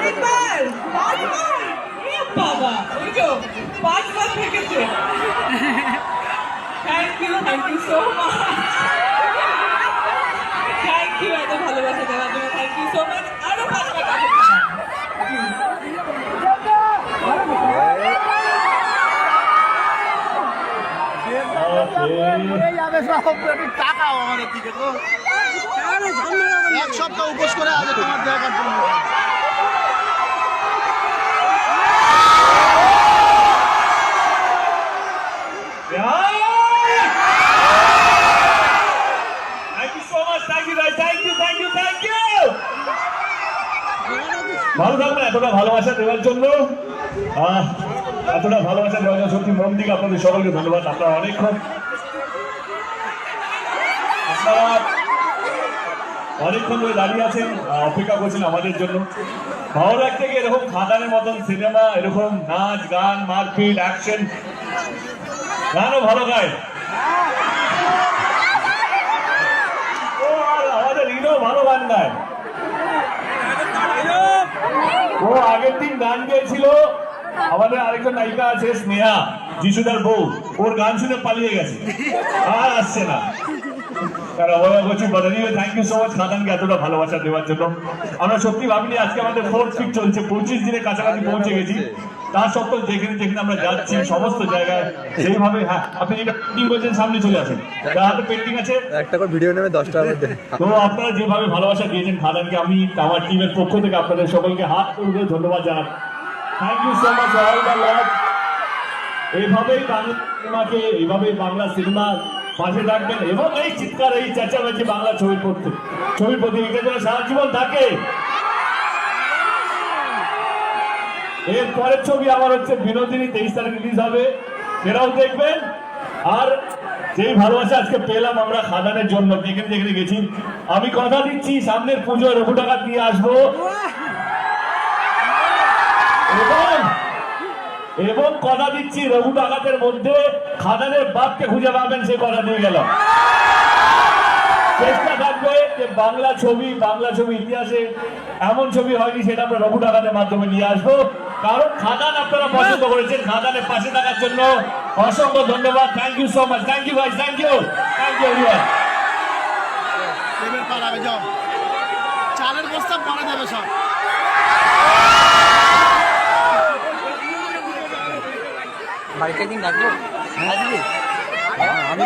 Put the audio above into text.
আরেকবার পাঁচবার বাবা ওই তো পাঁচবার থেকেছে thank you so much thank you এত ভালোবাসা দেওয়ার জন্য থ্যাংক ইউ সো মাচ আরো পাঁচবার টাকাও আমাদের দিকে তো এক সপ্তাহ উপোস করে আজ তোমার জায়গার জন্য ভালো থাকবেন এতটা ভালোবাসা দেওয়ার জন্য এতটা ভালোবাসা দেওয়ার জন্য সত্যি মন থেকে আপনাদের সকলকে ধন্যবাদ। আপনারা অনেকক্ষণ ধরে দাঁড়িয়ে আছেন, অপেক্ষা করছেন আমাদের জন্য। ভালো লাগতে গিয়ে এরকম খাদানের মতন সিনেমা, এরকম নাচ গান মারপিট অ্যাকশন, গানও ভালো গায়। ও আর আমাদের ইনো ভালো গান গায়। ও আগের দিন গান গেয়েছিল, আমাদের আরেকজন নায়িকা আছে স্নেহা, যিশুদার বউ, ওর গান শুনে পালিয়ে গেছে, আর আসছে না। থ্যাংক ইউ সো মাচ খাদানকে এতটা ভালোবাসা দেওয়ার জন্য। আমরা সত্যি ভাবিনি আজকে আমাদের 4th উইক চলছে, 25 দিনের কাছাকাছি পৌঁছে গেছি। তার সত্ত্বেও যেখানে যেখানে আমরা যাচ্ছি সমস্ত জায়গায় সেইভাবে, হ্যাঁ আপনি যেটা পেন্টিং করছেন সামনে চলে আসেন, যার হাতে পেন্টিং আছে একটা করে ভিডিও নেবে 10 টাকা করে। তো আপনারা যেভাবে ভালোবাসা দিয়েছেন খাদানকে, আমি আমার টিমের পক্ষ থেকে আপনাদের সকলকে হাত তুলে ধন্যবাদ জানাই। Thank you so much all the lord. এইভাবেই বাংলা সিনেমাকে, এইভাবেই বাংলা সিনেমা পাশে থাকবেন এবং এই চিৎকার এই চেঁচামেচি বাংলা ছবির প্রতি এটা যেন সারা জীবন থাকে। এর পরের ছবি আমার হচ্ছে বিনোদিনী, 23 তারিখ রিলিজ হবে, সেটাও দেখবেন। আর যেই ভালোবাসা আজকে পেলাম আমরা খাদানের জন্য, যেখানে যেখানে গেছি, আমি কথা দিচ্ছি সামনের পুজোয় রঘু টাকা দিয়ে আসবো এবং কথা দিচ্ছি রঘু ডাকাতের মধ্যে খাদানের বাপকে খুঁজে পাবেন, সে কথা দিয়ে গেল। চেষ্টা থাকবে যে বাংলা ছবি ইতিহাসে এমন ছবি হয়নি, সেটা আমরা রঘু ডাকাতের মাধ্যমে নিয়ে আসবো। কারণ খাদান আপনারা পছন্দ করেছেন, খাদানের পাশে থাকার জন্য অসংখ্য ধন্যবাদ। Thank you so much, thank you ভাই, থ্যাংক ইউ এভরিওয়ান। চালের বস্তা পরে দেবে সব। বাড়িতে দিন ডাকবো, আসবি? আমি